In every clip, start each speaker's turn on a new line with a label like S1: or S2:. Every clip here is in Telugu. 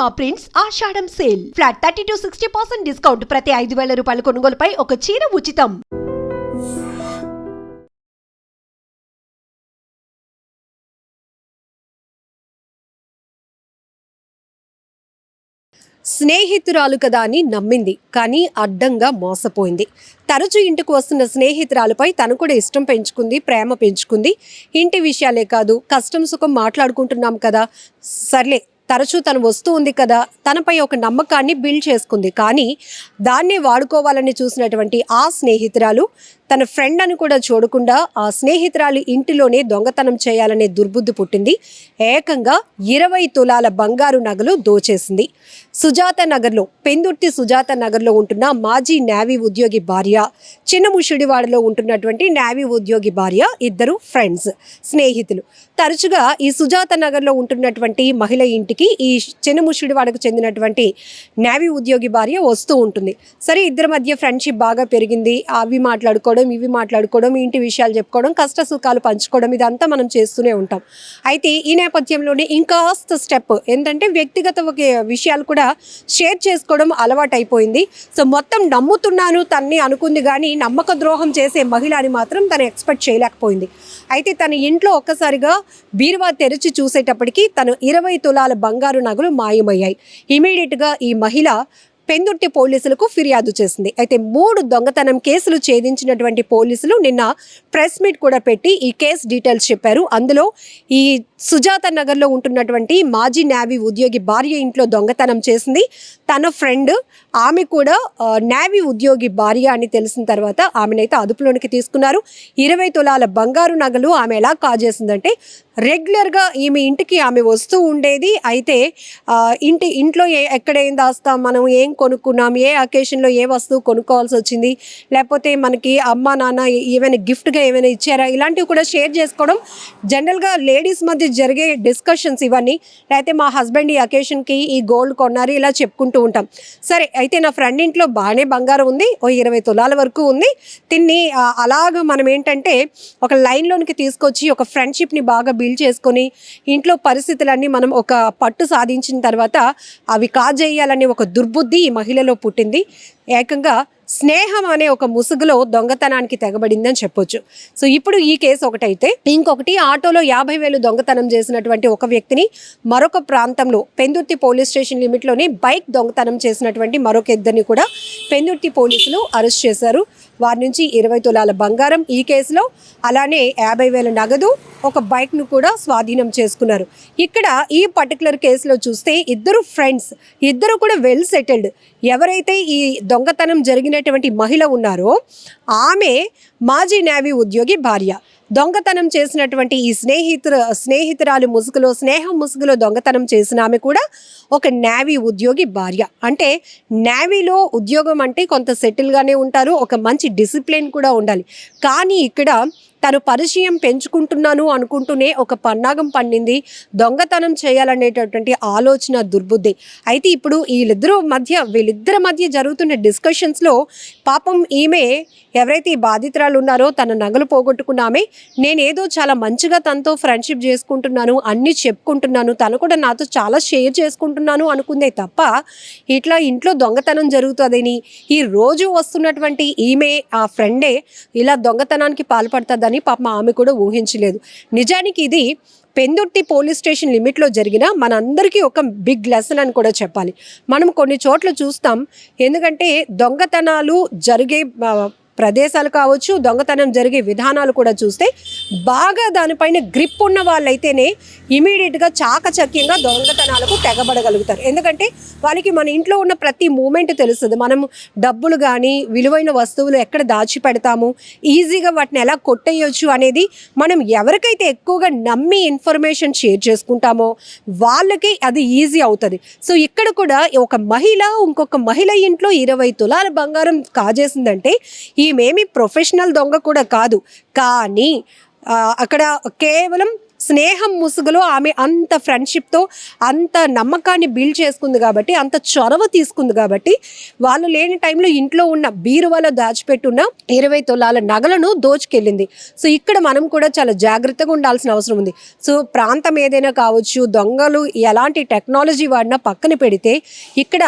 S1: మా ప్రింట్స్ ఆషాఢం సేల్ ఫ్లాట్ 30-60% డిస్కౌంట్. ప్రతి 5,000 రూపాయల కొనుగోలుపై ఒక చీర ఉచితం.
S2: స్నేహితురాలు కదా అని నమ్మింది, కానీ అడ్డంగా మోసపోయింది. తరచూ ఇంటికి వస్తున్న స్నేహితురాలపై తను కూడా ఇష్టం పెంచుకుంది, ప్రేమ పెంచుకుంది. ఇంటి విషయాలే కాదు, కష్టం సుఖం మాట్లాడుకుంటున్నాం కదా, సర్లే తరచూ తను వస్తూ ఉంది కదా, తనపై ఒక నమ్మకాన్ని బిల్డ్ చేసుకుంది. కానీ దాన్నే వాడుకోవాలని చూసినటువంటి ఆ స్నేహితురాలు తన ఫ్రెండ్ అని కూడా చూడకుండా ఆ స్నేహితురాలి ఇంటిలోనే దొంగతనం చేయాలనే దుర్బుద్ధి పుట్టింది. ఏకంగా 20 తులాల బంగారు నగలు దోచేసింది. సుజాత నగర్లో, పెందుర్తి సుజాత నగర్లో ఉంటున్న మాజీ నేవీ ఉద్యోగి భార్య, చిన్నముషిడివాడలో ఉంటున్నటువంటి నేవీ ఉద్యోగి భార్య, ఇద్దరు ఫ్రెండ్స్, స్నేహితులు. తరచుగా ఈ సుజాత నగర్లో ఉంటున్నటువంటి మహిళ ఇంటికి ఈ చిన్నముషిడివాడకు చెందినటువంటి నేవీ ఉద్యోగి భార్య వస్తూ ఉంటుంది. సరే, ఇద్దరి మధ్య ఫ్రెండ్షిప్ బాగా పెరిగింది. అవి మాట్లాడుకోవడం, ఇవి మాట్లాడుకోవడం, ఇంటి విషయాలు చెప్పుకోవడం, కష్ట సుఖాలు పంచుకోవడం, ఇదంతా మనం చేస్తూనే ఉంటాం. అయితే ఈ నేపథ్యంలోనే ఇంకాస్త స్టెప్ ఏంటంటే వ్యక్తిగత విషయాలు కూడా షేర్ చేసుకోవడం అలవాటు అయిపోయింది. సో మొత్తం నమ్ముతున్నాను తన్ని అనుకుంది, కానీ నమ్మక ద్రోహం చేసే మహిళ అని మాత్రం తను ఎక్స్పెక్ట్ చేయలేకపోయింది. అయితే తన ఇంట్లో ఒక్కసారిగా బీరువా తెరిచి చూసేటప్పటికి తను 20 తులాల బంగారు నగలు మాయమయ్యాయి. ఇమీడియట్గా ఈ మహిళ పెందుర్తి పోలీసులకు ఫిర్యాదు చేసింది. అయితే 3 దొంగతనం కేసులు ఛేదించినటువంటి పోలీసులు నిన్న ప్రెస్ మీట్ కూడా పెట్టి ఈ కేసు డీటెయిల్స్ చెప్పారు. అందులో ఈ సుజాత నగర్లో ఉంటున్నటువంటి మాజీ నేవీ ఉద్యోగి భార్య ఇంట్లో దొంగతనం చేసింది తన ఫ్రెండ్. ఆమె కూడా నేవీ ఉద్యోగి భార్య అని తెలిసిన తర్వాత ఆమెనైతే అదుపులోనికి తీసుకున్నారు. 20 తులాల బంగారు నగలు ఆమె ఎలా కాజేసిందంటే, రెగ్యులర్గా ఈమె ఇంటికి ఆమె వస్తూ ఉండేది. అయితే ఇంట్లో ఎక్కడ ఏం దాస్తాం, మనం ఏం కొనుక్కున్నాం, ఏ అకేషన్లో ఏ వస్తువు కొనుక్కోవాల్సి వచ్చింది, లేకపోతే మనకి అమ్మ నాన్న ఏమైనా గిఫ్ట్గా ఏమైనా ఇచ్చారా, ఇలాంటివి కూడా షేర్ చేసుకోవడం జనరల్గా లేడీస్ మధ్య జరిగే డిస్కషన్స్ ఇవన్నీ. లేకపోతే మా హస్బెండ్ ఈ అకేషన్కి ఈ గోల్డ్ కొన్నారు, ఇలా చెప్పుకుంటూ ఉంటాం. సరే, అయితే నా ఫ్రెండ్ ఇంట్లో బాగానే బంగారం ఉంది, ఓ 20 తులాల వరకు ఉంది. తిన్ని అలాగ మనం ఏంటంటే ఒక లైన్లోనికి తీసుకొచ్చి ఒక ఫ్రెండ్షిప్ని బాగా బిల్డ్ చేసుకొని ఇంట్లో పరిస్థితులన్నీ మనం ఒక పట్టు సాధించిన తర్వాత అవి కాజేయాలనే ఒక దుర్బుద్ధి ఈ మహిళలో పుట్టింది. ఏకంగా స్నేహం అనే ఒక ముసుగులో దొంగతనానికి తెగబడిందని చెప్పొచ్చు. సో ఇప్పుడు ఈ కేసు ఒకటైతే, ఇంకొకటి ఆటోలో 50,000 దొంగతనం చేసినటువంటి ఒక వ్యక్తిని మరొక ప్రాంతంలో పెందుర్తి పోలీస్ స్టేషన్ లిమిట్లోనే బైక్ దొంగతనం చేసినటువంటి మరొక ఇద్దరిని కూడా పెందుర్తి పోలీసులు అరెస్ట్ చేశారు. వారి నుంచి 20 తులాల బంగారం ఈ కేసులో, అలానే 50,000 నగదు, ఒక బైక్ను కూడా స్వాధీనం చేసుకున్నారు. ఇక్కడ ఈ పర్టికులర్ కేసులో చూస్తే ఇద్దరు ఫ్రెండ్స్, ఇద్దరు కూడా వెల్ సెటిల్డ్. ఎవరైతే ఈ దొంగతనం జరిగినటువంటి మహిళ ఉన్నారో ఆమె మాజీ నేవీ ఉద్యోగి భార్య. దొంగతనం చేసినటువంటి ఈ స్నేహితురాలు ముసుగులో, స్నేహం ముసుగులో దొంగతనం చేసిన ఆమె కూడా ఒక నేవీ ఉద్యోగి భార్య. అంటే నేవీలో ఉద్యోగం అంటే కొంత సెటిల్గానే ఉంటారు, ఒక మంచి డిసిప్లిన్ కూడా ఉండాలి. కానీ ఇక్కడ తను పరిచయం పెంచుకుంటున్నాను అనుకుంటూనే ఒక పన్నాగం పండింది, దొంగతనం చేయాలనేటటువంటి ఆలోచన, దుర్బుద్ధి. అయితే ఇప్పుడు వీళ్ళిద్దరి మధ్య జరుగుతున్న డిస్కషన్స్లో పాపం ఈమె ఎవరైతే ఈ బాధితురాలు ఉన్నారో, తన నగలు పోగొట్టుకున్న ఆమె, నేనేదో చాలా మంచిగా తనతో ఫ్రెండ్షిప్ చేసుకుంటున్నాను, అన్నీ చెప్పుకుంటున్నాను, తను కూడా నాతో చాలా షేర్ చేసుకుంటున్నాను అనుకుందే తప్ప ఇట్లా ఇంట్లో దొంగతనం జరుగుతుందని, ఈ రోజు వస్తున్నటువంటి ఈమె ఆ ఫ్రెండే ఇలా దొంగతనానికి పాల్పడుతుందని పాపం ఆమె కూడా ఊహించలేదు. నిజానికి ఇది పెందుర్తి పోలీస్ స్టేషన్ లిమిట్లో జరిగిన మనందరికీ ఒక బిగ్ లెసన్ అని కూడా చెప్పాలి. మనం కొన్ని చోట్ల చూస్తాం, ఎందుకంటే దొంగతనాలు జరిగే ప్రదేశాలు కావచ్చు, దొంగతనం జరిగే విధానాలు కూడా చూస్తే బాగా దానిపైన గ్రిప్ ఉన్న వాళ్ళైతేనే ఇమీడియట్గా చాకచక్యంగా దొంగతనాలకు తెగబడగలుగుతారు. ఎందుకంటే వాళ్ళకి మన ఇంట్లో ఉన్న ప్రతి మూమెంట్ తెలుస్తుంది. మనం డబ్బులు కానీ విలువైన వస్తువులు ఎక్కడ దాచిపెడతాము, ఈజీగా వాటిని ఎలా కొట్టేయచ్చు అనేది మనం ఎవరికైతే ఎక్కువగా నమ్మి ఇన్ఫర్మేషన్ షేర్ చేసుకుంటామో వాళ్ళకి అది ఈజీ అవుతుంది. సో ఇక్కడ కూడా ఒక మహిళ ఇంకొక మహిళ ఇంట్లో 20 తులాల బంగారం కాజేసిందంటే ఈమెమి ప్రొఫెషనల్ దొంగ కూడా కాదు. కానీ అక్కడ కేవలం స్నేహం ముసుగులో ఆమె అంత ఫ్రెండ్షిప్తో అంత నమ్మకాన్ని బిల్డ్ చేసుకుంది కాబట్టి, అంత చొరవ తీసుకుంది కాబట్టి, వాళ్ళు లేని టైంలో ఇంట్లో ఉన్న బీరువాలో దాచిపెట్టున్న 20 తులాల నగలను దోచుకెళ్ళింది. సో ఇక్కడ మనం కూడా చాలా జాగ్రత్తగా ఉండాల్సిన అవసరం ఉంది. సో ప్రాంతం ఏదైనా కావచ్చు, దొంగలు ఎలాంటి టెక్నాలజీ వాడినా పక్కన పెడితే, ఇక్కడ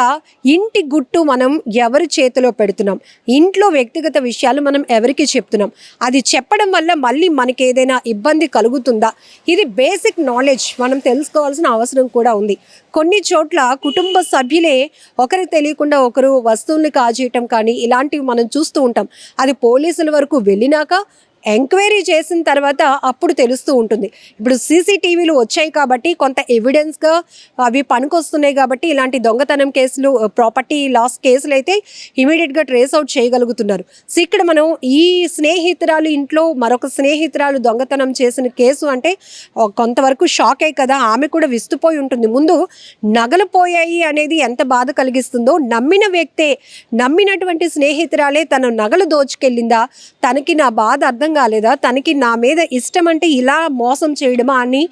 S2: ఇంటి గుట్టు మనం ఎవరి చేతిలో పెడుతున్నాం, ఇంట్లో వ్యక్తిగత విషయాలు మనం ఎవరికి చెప్తున్నాం, అది చెప్పడం వల్ల మళ్ళీ మనకి ఏదైనా ఇబ్బంది కలుగుతుందా, ఇది బేసిక్ నాలెడ్జ్ మనం తెలుసుకోవాల్సిన అవసరం కూడా ఉంది. కొన్ని చోట్ల కుటుంబ సభ్యులే ఒకరికి తెలియకుండా ఒకరు వస్తువుల్ని కాజేయటం కానీ ఇలాంటివి మనం చూస్తూ ఉంటాం. అది పోలీసుల వరకు వెళ్ళినాక ఎంక్వైరీ చేసిన తర్వాత అప్పుడు తెలుస్తూ ఉంటుంది. ఇప్పుడు సీసీటీవీలు వచ్చాయి కాబట్టి కొంత ఎవిడెన్స్గా అవి పనికొస్తున్నాయి కాబట్టి ఇలాంటి దొంగతనం కేసులు, ప్రాపర్టీ లాస్ కేసులు అయితే ఇమీడియట్గా ట్రేస్ అవుట్ చేయగలుగుతున్నారు. సో ఇక్కడ మనం ఈ స్నేహితురాలు ఇంట్లో మరొక స్నేహితురాలు దొంగతనం చేసిన కేసు అంటే కొంతవరకు షాక్ అయ్యి కదా, ఆమె కూడా విస్తుపోయి ఉంటుంది. ముందు నగలు పోయాయి అనేది ఎంత బాధ కలిగిస్తుందో, నమ్మిన వ్యక్తే, నమ్మినటువంటి స్నేహితురాలే తన నగలు దోచుకెళ్ళిందా, తనకి నా బాధ అర్థం కాలేదా, తనకి నా మీద ఇష్టం అంటే ఇలా మోసం చేయడమా అని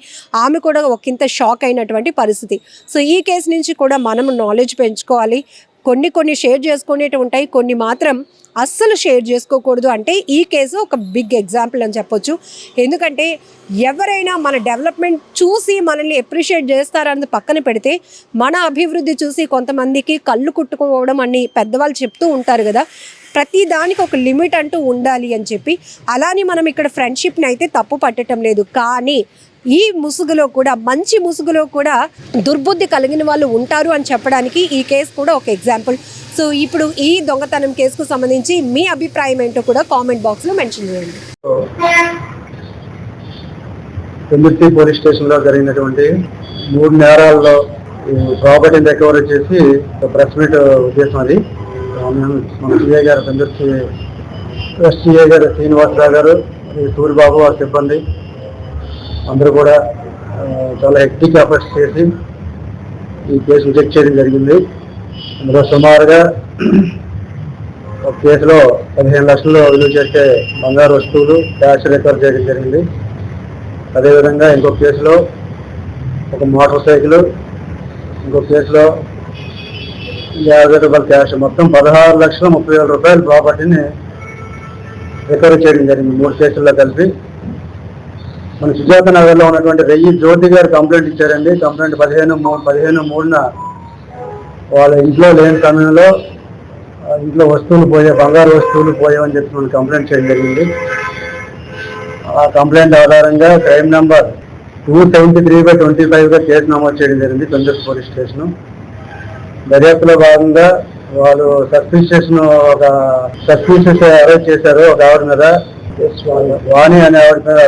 S2: ఆమె కూడా ఒకంత షాక్ అయినటువంటి పరిస్థితి. సో ఈ కేసు నుంచి కూడా మనం నాలెడ్జ్ పెంచుకోవాలి. కొన్ని షేర్ చేసుకునేవి ఉంటాయి, కొన్ని మాత్రం అస్సలు షేర్ చేసుకోకూడదు. అంటే ఈ కేసు ఒక బిగ్ ఎగ్జాంపుల్ అని చెప్పొచ్చు. ఎందుకంటే ఎవరైనా మన డెవలప్మెంట్ చూసి మనల్ని అప్రిషియేట్ చేస్తారన్నది పక్కన పెడితే, మన అభివృద్ధి చూసి కొంతమందికి కళ్ళు కుట్టుకోవడం అని పెద్దవాళ్ళు చెప్తూ ఉంటారు కదా, ప్రతి దానికి ఒక లిమిట్ అంటూ ఉండాలి అని చెప్పి. అలానే మనం ఇక్కడ ఫ్రెండ్షిప్ని అయితే తప్పు పట్టడం లేదు, కానీ ఈ ముసుగులో కూడా, మంచి ముసుగులో కూడా దుర్బుద్ధి కలిగిన వాళ్ళు ఉంటారు అని చెప్పడానికి ఈ కేసు కూడా ఒక ఎగ్జాంపుల్. సో ఇప్పుడు ఈ దొంగతనం కేసుకు సంబంధించి మీ అభిప్రాయం ఏంటో కూడా కామెంట్ బాక్స్లో మెన్షన్ చేయండి.
S3: పెందుర్తి పోలీస్ స్టేషన్లో జరిగినటువంటి 3 నేరాల్లో ప్రాపర్టీని రికవరీ చేసి ప్రెస్ మీట్ ఉద్దేశం అది. మన సిఐ గారు, పెందుర్తి సిఐ గారు శ్రీనివాసరావు గారు, సూరిబాబు వారి సిబ్బంది అందరూ కూడా చాలా హెక్టిక్ ఎఫర్ట్స్ చేసి ఈ కేసు చెక్ చేయడం జరిగింది. అందులో సుమారుగా ఒక కేసులో 15 లక్షలు విలువ చేసే బంగారు వస్తువులు, క్యాష్ రికవర్ చేయడం జరిగింది. అదేవిధంగా ఇంకొక కేసులో ఒక మోటార్ సైకిల్, ఇంకొక కేసులో 50 రూపాయల క్యాష్, మొత్తం 16,30,000 రూపాయల ప్రాపర్టీని రికవరీ చేయడం జరిగింది 3 కేసుల్లో కలిపి. మన సుజాత నగర్లో ఉన్నటువంటి రెయ్యి జ్యోతి గారు కంప్లైంట్ ఇచ్చారండి. కంప్లైంట్ 15/3 వాళ్ళ ఇంట్లో లేని సమయంలో ఇంట్లో వస్తువులు పోయాయి, బంగారు వస్తువులు పోయామని చెప్పి మనం కంప్లైంట్ చేయడం జరిగింది. ఆ కంప్లైంట్ ఆధారంగా క్రైమ్ నెంబర్ 273/25గా కేసు నమోదు చేయడం జరిగింది పెందుర్తి పోలీస్ స్టేషను. దర్యాప్తులో భాగంగా వాళ్ళు సస్పిషియస్ అరెస్ట్ చేశారు. ఒక ఆవిడ మీద, వాణి అనే ఆవిడ మీద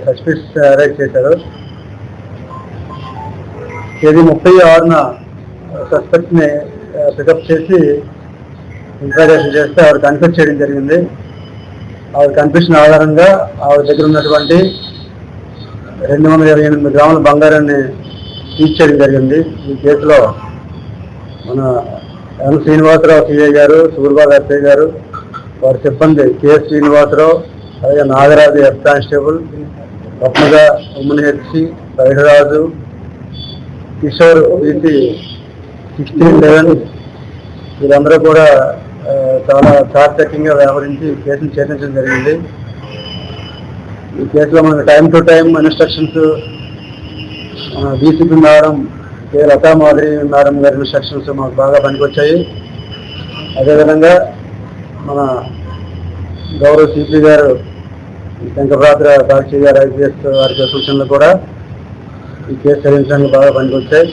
S3: సస్పిషియస్ అరెస్ట్ చేశారు. తేదీ 36న సస్పెక్ట్ని పికప్ చేసి ఇంట్రాగేషన్ చేస్తే ఆవిడ కన్ఫెస్ చేయడం జరిగింది. ఆవిడ కన్ఫెషన్ ఆధారంగా ఆవిడ దగ్గర ఉన్నటువంటి 228 గ్రాముల బంగారాన్ని సీజ్ చేయడం జరిగింది. ఈ కేసులో మన ఎం శ్రీనివాసరావు సిఐ గారు, సూర్బాబు ఎస్ఐ గారు, వారి సిబ్బంది కె శ్రీనివాసరావు, అలాగే నాగరాజు హెడ్ కానిస్టేబుల్, రత్నగ ఉమ్మని హెచ్సి, పైడరాజు, కిషోర్ బీసీ 1611 వీరందరూ కూడా చాలా చాకచక్యంగా వ్యవహరించి కేసును ఛేదించడం జరిగింది. ఈ కేసులో మనకు time to time instructions DCP madam K Lathamadhuri madam గారి ఇన్స్ట్రక్షన్స్ మాకు బాగా పనికొచ్చాయి. అదేవిధంగా మన గౌరవ సిపి గారు శంకరరాత్ర సాక్షి గారు ఐపీఎస్ వారి సూచనలు కూడా ఈ కేసు ఛేదించడానికి బాగా పనికొచ్చాయి.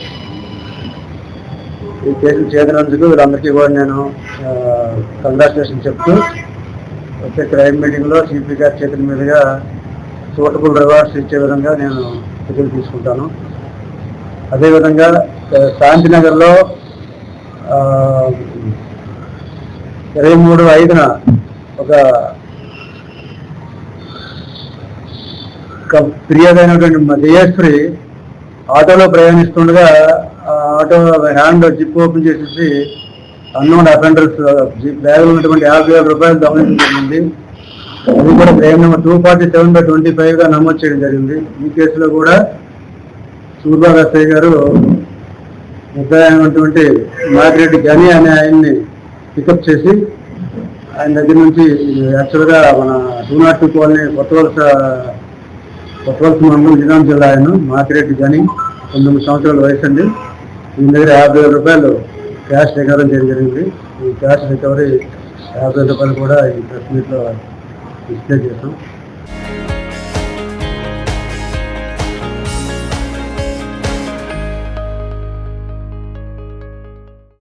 S3: ఈ కేసులు చేసినందుకు వీళ్ళందరికీ కూడా నేను కంగ్రాచులేషన్ చెప్తూ వచ్చే క్రైమ్ మీటింగ్లో సిపి గారి చేతుల మీదుగా సూటబుల్ రివార్డ్స్ ఇచ్చే విధంగా నేను చర్యలు తీసుకుంటాను. అదేవిధంగా శాంతినగర్లో 23/5న ఒక ఫిర్యాదైనటువంటి జయేశ్వరి ఆటోలో ప్రయాణిస్తుండగా ఆటో హ్యాండ్ జిప్ ఓపెన్ చేసేసి అన్నోన్ అఫెండర్స్ బ్యాగ్లో ఉన్నటువంటి 50,000 రూపాయలు దొంగలించడం జరిగింది. అది కూడా క్రైమ్ నెంబర్ 247/25 నమోదు చేయడం జరిగింది. ఈ కేసులో కూడా సూర్బాగ్ ఎస్ఐ గారు ముద్దాయినటువంటి మాగిరెడ్డి గని అనే ఆయన్ని పికప్ చేసి ఆయన దగ్గర నుంచి యాక్చువల్గా మన 202 కాలనీ కొత్త వలస మండలం నిజాం జిల్లా ఆయన మాగిరెడ్డి గని 19 సంవత్సరాల వయసు అండి. ఈయన దగ్గర 50,000 రూపాయలు క్యాష్ రికవరీ చేయడం జరిగింది. ఈ క్యాష్ రికవరీ 50,000 రూపాయలు కూడా ఈ ప్రెస్ మీట్లో డిస్ప్లే చేస్తాం.